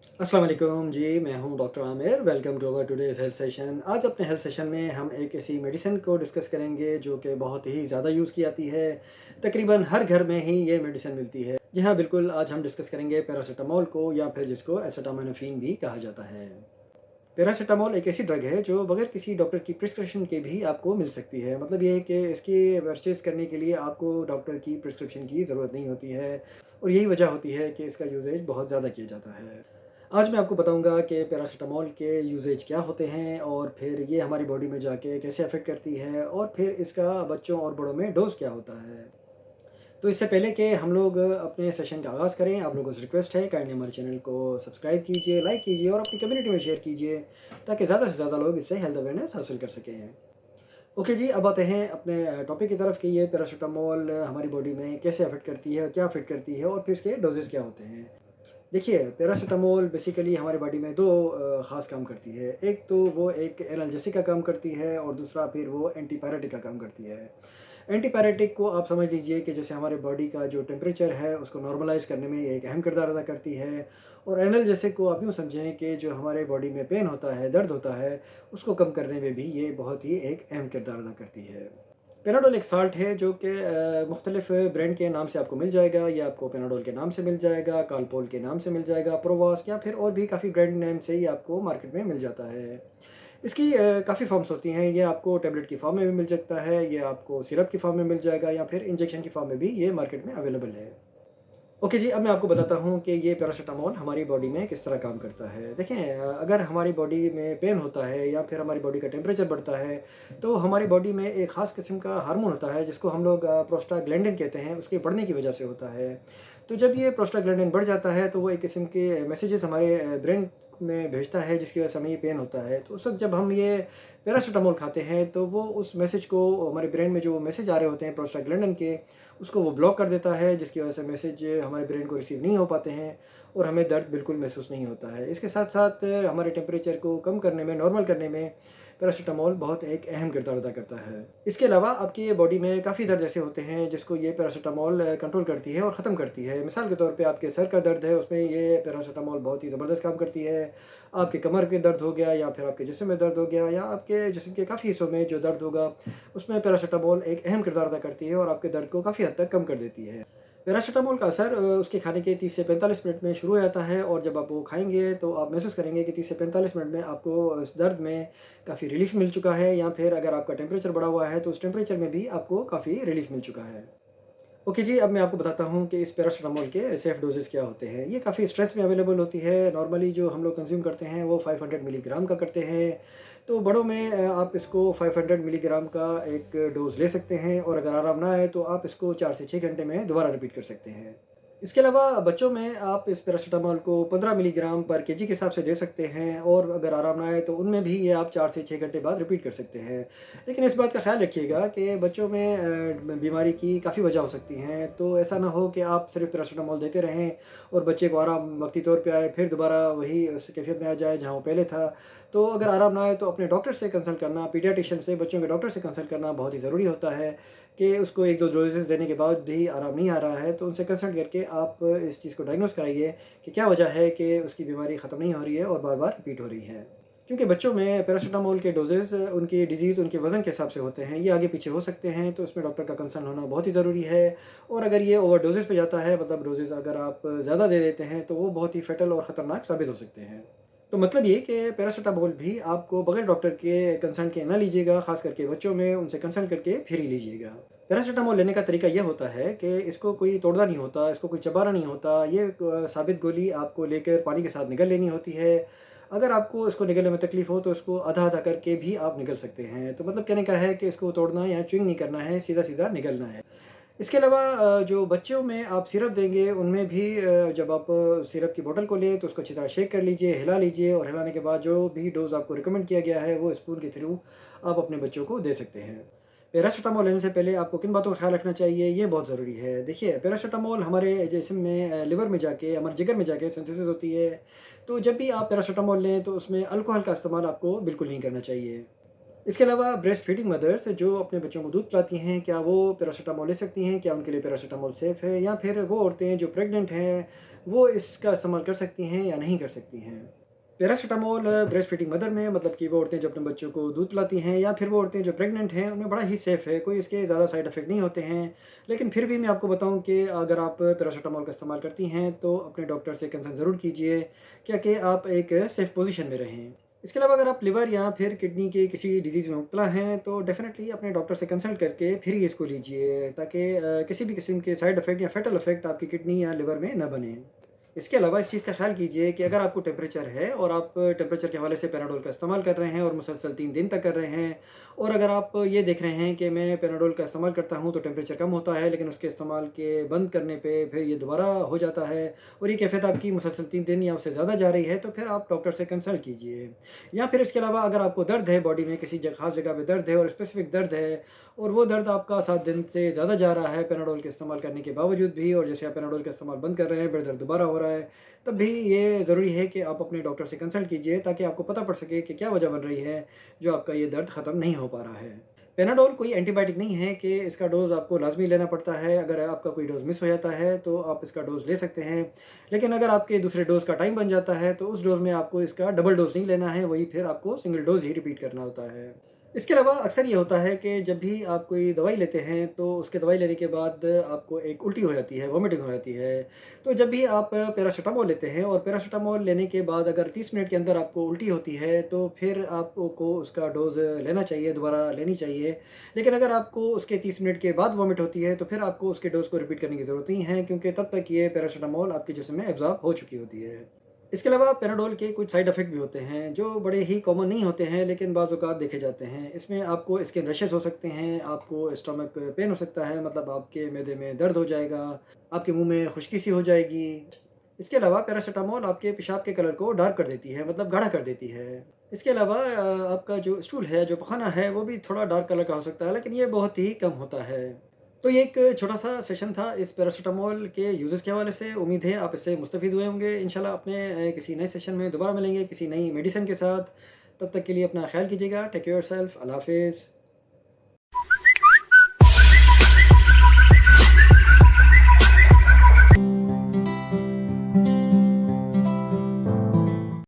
अस्सलाम वालेकुम जी, मैं हूं doctor Aamir. Welcome to our today's health session. आज अपने हेल्थ सेशन में हम एक ऐसी मेडिसिन को डिस्कस करेंगे जो कि बहुत ही ज़्यादा यूज़ की जाती है। तकरीबन हर घर में ही ये मेडिसिन मिलती है। जी हाँ, बिल्कुल, आज हम डिस्कस करेंगे पैरासिटामोल को, या फिर जिसको एसिटामिनोफ़ेन भी कहा जाता है। पैरासिटामोल एक ऐसी ड्रग है जो बगैर किसी डॉक्टर की प्रिस्क्रिप्शन के भी आपको मिल सकती है। मतलब ये है कि इसकी परचेज़ करने के लिए आपको डॉक्टर की प्रिस्क्रिप्शन की ज़रूरत नहीं होती है, और यही वजह होती है कि इसका यूसेज बहुत ज़्यादा किया जाता है। आज मैं आपको बताऊँगा कि पैरासिटामोल के यूसेज क्या होते हैं, और फिर ये हमारी बॉडी में जाके कैसे अफ़ेक्ट करती है, और फिर इसका बच्चों और बड़ों में डोज़ क्या होता है। तो इससे पहले कि हम लोग अपने सेशन का आगाज़ करें, आप लोगों से रिक्वेस्ट है, काइंडली हमारे चैनल को सब्सक्राइब कीजिए, लाइक कीजिए और अपनी कम्युनिटी में शेयर कीजिए, ताकि ज़्यादा से ज़्यादा लोग इससे हेल्थ अवेयरनेस हासिल कर सकें। ओके जी, अब आते हैं अपने टॉपिक की तरफ कि ये पैरासिटामोल हमारी बॉडी में कैसे अफ़ेक्ट करती है, क्या अफ़ेक्ट करती है, और फिर इसके डोज़ेज़ क्या होते हैं। देखिए, पैरासिटामोल बेसिकली हमारी बॉडी में 2 ख़ास काम करती है। एक तो वो एक एनाल्जेसिक का काम करती है, और दूसरा फिर वो एंटीपायरेटिक का काम करती है। एंटीपायरेटिक को आप समझ लीजिए कि जैसे हमारे बॉडी का जो टेम्परेचर है उसको नॉर्मलाइज़ करने में ये एक अहम किरदार अदा करती है। और एनाल्जेसिक को आप यूँ समझें कि जो हमारे बॉडी में पेन होता है, दर्द होता है, उसको कम करने में भी ये बहुत ही एक अहम किरदार अदा करती है। पैनाडोल एक साल्ट है जो कि मुख्तलिफ़ ब्रांड के नाम से आपको मिल जाएगा। ये आपको पैनाडोल के नाम से मिल जाएगा, कालपोल के नाम से मिल जाएगा, प्रोवास, या फिर और भी काफ़ी ब्रांड नेम से ये आपको मार्केट में मिल जाता है। इसकी काफ़ी फ़ॉर्म्स होती हैं। ये आपको टैबलेट की फ़ॉर्म में भी मिल सकता है, ये आपको सिरप की फ़ॉर्म में मिल जाएगा, या फिर इंजेक्शन की फ़ॉर्म में भी ये मार्केट में अवेलेबल है। ओके जी, अब मैं आपको बताता हूँ कि ये पैरासिटामोल हमारी बॉडी में किस तरह काम करता है। देखें, अगर हमारी बॉडी में पेन होता है या फिर हमारी बॉडी का टेम्परेचर बढ़ता है, तो हमारी बॉडी में एक ख़ास किस्म का हार्मोन होता है जिसको हम लोग प्रोस्टाग्लैंडिन कहते हैं, उसके बढ़ने की वजह से होता है। तो जब ये प्रोस्टाग्लैंडिन बढ़ जाता है तो वो एक किस्म के मैसेजेस हमारे ब्रेन में भेजता है, जिसकी वजह से हमें ये पेन होता है। तो उस वक़्त जब हम ये पैरासिटामोल खाते हैं तो वो उस मैसेज को, हमारे ब्रेन में जो मैसेज आ रहे होते हैं प्रोस्टाग्लैंडिन के, उसको वो ब्लॉक कर देता है, जिसकी वजह से मैसेज हमारे ब्रेन को रिसीव नहीं हो पाते हैं, और हमें दर्द बिल्कुल महसूस नहीं होता है। इसके साथ-साथ हमारे टेम्परेचर को कम करने में, नॉर्मल करने में पैरासिटामोल बहुत एक अहम किरदार अदा करता है। इसके अलावा आपकी ये बॉडी में काफ़ी दर्द ऐसे होते हैं जिसको ये पैरासिटामोल कंट्रोल करती है और ख़त्म करती है। मिसाल के तौर पे आपके सर का दर्द है, उसमें ये पैरासिटामोल बहुत ही ज़बरदस्त काम करती है। आपके कमर के दर्द हो गया, या फिर आपके जिस्म में दर्द हो गया, या आपके जिस्म के काफ़ी हिस्सों में जो दर्द होगा, उसमें पैरासिटामोल एक अहम किरदार अदा करती है और आपके दर्द को काफ़ी हद तक कम कर देती है। पैरासिटामोल का असर उसके खाने के 30 से 45 मिनट में शुरू हो जाता है, और जब आप वो खाएँगे तो आप महसूस करेंगे कि 30 से 45 मिनट में आपको इस दर्द में काफ़ी रिलीफ़ मिल चुका है, या फिर अगर आपका टेम्परेचर बढ़ा हुआ है तो उस टेम्परेचर में भी आपको काफ़ी रिलीफ़ मिल चुका है। ओके जी, अब मैं आपको बताता हूँ कि इस पैरासिटामोल के सेफ डोज़ेज़ क्या होते हैं। ये काफ़ी स्ट्रेंथ में अवेलेबल होती है। नॉर्मली जो हम लोग कंज़्यूम करते हैं वो 500 मिलीग्राम का करते हैं। तो बड़ों में आप इसको 500 मिलीग्राम का एक डोज़ ले सकते हैं, और अगर आराम ना आए तो आप इसको 4 से 6 घंटे में दोबारा रिपीट कर सकते हैं। इसके अलावा बच्चों में आप इस पैरासिटामोल को 15 मिलीग्राम पर केजी के हिसाब से दे सकते हैं, और अगर आराम ना आए तो उनमें भी ये आप 4 से 6 घंटे बाद रिपीट कर सकते हैं। लेकिन इस बात का ख़्याल रखिएगा कि बच्चों में बीमारी की काफ़ी वजह हो सकती हैं, तो ऐसा ना हो कि आप सिर्फ़ पैरासिटामोल देते रहें और बच्चे को आराम वक़्ती तौर पे आए, फिर दोबारा वही उस कैफ़ियत में आ जाए जहाँ वो पहले था। तो अगर आराम ना आए तो अपने डॉक्टर से कंसल्ट करना, पीडियाट्रिशियन से, बच्चों के डॉक्टर से कंसल्ट करना बहुत ही ज़रूरी होता है, कि उसको 1-2 डोज़ेज़ देने के बाद भी आराम नहीं आ रहा है, तो उनसे कंसल्ट करके आप इस चीज़ को डायग्नोज़ कराइए कि क्या वजह है कि उसकी बीमारी ख़त्म नहीं हो रही है और बार-बार रिपीट हो रही है। क्योंकि बच्चों में पैरासिटामोल के डोज़ेज़ उनकी डिज़ीज़, उनके वज़न के हिसाब से होते हैं, ये आगे-पीछे हो सकते हैं, तो उसमें डॉक्टर का कंसर्न होना बहुत ही ज़रूरी है। और अगर ये ओवरडोज़ेज़ पे जाता है, मतलब डोज़ेज़ अगर आप ज़्यादा दे देते हैं, तो वो बहुत ही फ़ेटल और ख़तरनाक साबित हो सकते हैं। तो मतलब ये कि पैरासिटामोल भी आपको बगैर डॉक्टर के कंसल्ट के ना लीजिएगा, ख़ास करके बच्चों में उनसे कंसल्ट करके फिर ही लीजिएगा। पैरासिटामोल लेने का तरीका ये होता है कि इसको कोई तोड़ना नहीं होता, इसको कोई चबाना नहीं होता। ये एक साबित गोली आपको लेकर पानी के साथ निगल लेनी होती है। अगर आपको इसको निगलने में तकलीफ़ हो तो इसको आधा-आधा करके भी आप निगल सकते हैं। तो मतलब कहने का है कि इसको तोड़ना या च्युइंग नहीं करना है, सीधा-सीधा निगलना है। इसके अलावा जो बच्चों में आप सिरप देंगे उनमें भी जब आप सिरप की बोतल को लें तो उसको अच्छी तरह शेक कर लीजिए, हिला लीजिए, और हिलाने के बाद जो भी डोज़ आपको रिकमेंड किया गया है वो स्पून के थ्रू आप अपने बच्चों को दे सकते हैं। पैरासिटामोल लेने से पहले आपको किन बातों का ख़्याल रखना चाहिए, ये बहुत ज़रूरी है। देखिए, पैरासिटामोल हमारे जिस्म में लिवर में जाके, हमारे जिगर में जाके सिंथेसिस होती है। तो जब भी आप पैरासिटामोल लें तो उसमें अल्कोहल का इस्तेमाल आपको बिल्कुल नहीं करना चाहिए। इसके अलावा ब्रेस्ट फीडिंग मदर्स जो अपने बच्चों को दूध पिलाती हैं, क्या वो पैरासिटामोल ले सकती हैं? क्या उनके लिए पैरासिटामोल सेफ़ है? या फिर वो औरतें जो प्रेग्नेंट हैं, वो इसका इस्तेमाल कर सकती हैं या नहीं कर सकती हैं? पैरासिटामोल ब्रेस्ट फीडिंग मदर में मतलब कि वो औरतें जो अपने बच्चों को दूध पिलाती हैं या फिर वो औरतें जो प्रेग्नेंट हैं, उनमें बड़ा ही सेफ़ है, कोई इसके ज़्यादा साइड इफ़ेक्ट नहीं होते हैं। लेकिन फिर भी मैं आपको बताऊँ कि अगर आप पैरासिटामोल का इस्तेमाल करती हैं, तो अपने डॉक्टर से कंसल्ट ज़रूर कीजिए, क्या कि आप एक सेफ़ पोज़ीशन में रहें। इसके अलावा अगर आप लिवर या फिर किडनी के किसी डिज़ीज़ में मुब्तला हैं, तो डेफ़िनेटली अपने डॉक्टर से कंसल्ट करके फिर ही इसको लीजिए, ताकि किसी भी किस्म के साइड इफ़ेक्ट या फ़ेटल इफ़ेक्ट आपकी किडनी या लिवर में ना बने। इसके अलावा इस चीज़ का ख़्याल कीजिए कि अगर आपको टेम्परेचर है और आप टेम्परेचर के हवाले से पैराडोल का इस्तेमाल कर रहे हैं और मुसलसल 3 दिन तक कर रहे हैं, और अगर आप ये देख रहे हैं कि मैं पैराडोल का इस्तेमाल करता हूँ तो टेम्परेचर कम होता है, लेकिन उसके इस्तेमाल के बंद करने पे फिर ये दोबारा हो जाता है और ये कैफ़ियत आपकी मुसलसल 3 दिन या उससे ज़्यादा जा रही है, तो फिर आप डॉक्टर से कंसल्ट कीजिए। या फिर इसके अलावा अगर आपको दर्द है बॉडी में, किसी ख़ास जगह पे दर्द है और स्पेसिफ़िक दर्द है और वो दर्द आपका 7 दिन से ज़्यादा जा रहा है पैराडोल के इस्तेमाल करने के बावजूद भी, और जैसे आप पैराडोल का इस्तेमाल बंद कर रहे हैं, फिर दर्द दोबारा हो रहा है, तब भी ये ज़रूरी है कि आप अपने डॉक्टर से कंसल्ट कीजिए, ताकि आपको पता पड़ सके कि क्या वजह बन रही है, जो आपका ये दर्द ख़त्म नहीं हो पा रहा है। पैनाडोल कोई एंटीबायोटिक नहीं है कि इसका डोज़ आपको लाज़मी लेना पड़ता है, अगर आपका कोई डोज़ मिस हो जाता है, तो आप इसका डोज़ ले सकते हैं। लेकिन अगर आपके दूसरे डोज़ का टाइम बन जाता है, तो उस डोज़ में आपको इसका डबल डोज़ नहीं लेना है, वही फिर आपको सिंगल डोज़ ही रिपीट करना होता है। इसके अलावा अक्सर ये होता है कि जब भी आप कोई दवाई लेते हैं, तो उसके दवाई लेने के बाद आपको एक उल्टी हो जाती है, वॉमिटिंग हो जाती है। तो जब भी आप पैरासिटामोल लेते हैं और पैरासिटामोल लेने के बाद अगर 30 मिनट के अंदर आपको उल्टी होती है, तो फिर आपको उसका डोज़ लेना चाहिए, दोबारा लेनी चाहिए। लेकिन अगर आपको उसके 30 मिनट के बाद वॉमिट होती है, तो फिर आपको उसके डोज़ को रिपीट करने की ज़रूरत नहीं है, क्योंकि तब तक ये पैरासिटामोल आपके जिस्म में एब्ज़ॉर्ब हो चुकी होती है। इसके अलावा पैराडोल के कुछ साइड इफ़ेक्ट भी होते हैं, जो बड़े ही कॉमन नहीं होते हैं, लेकिन बाज़ औक़ात देखे जाते हैं। इसमें आपको स्किन रैशेज़ हो सकते हैं, आपको स्टमक पेन हो सकता है, मतलब आपके मैदे में दर्द हो जाएगा, आपके मुँह में खुशकी-सी हो जाएगी। इसके अलावा पैरासिटामोल आपके पेशाब के कलर को डार्क कर देती है, मतलब गाढ़ा कर देती है। इसके अलावा आपका जो स्टूल है, जो पखाना है, वो भी थोड़ा डार्क कलर का हो सकता है, लेकिन ये बहुत ही कम होता है। तो ये एक छोटा-सा सेशन था इस पैरासिटामोल के यूज़ेज़ के हवाले से। उम्मीद है आप इससे मुस्तफ़ीद हुए होंगे। इंशाल्लाह अपने किसी नए सेशन में दोबारा मिलेंगे किसी नई मेडिसिन के साथ। तब तक के लिए अपना ख़्याल कीजिएगा। Take care yourself. अल्लाह हाफ़िज़।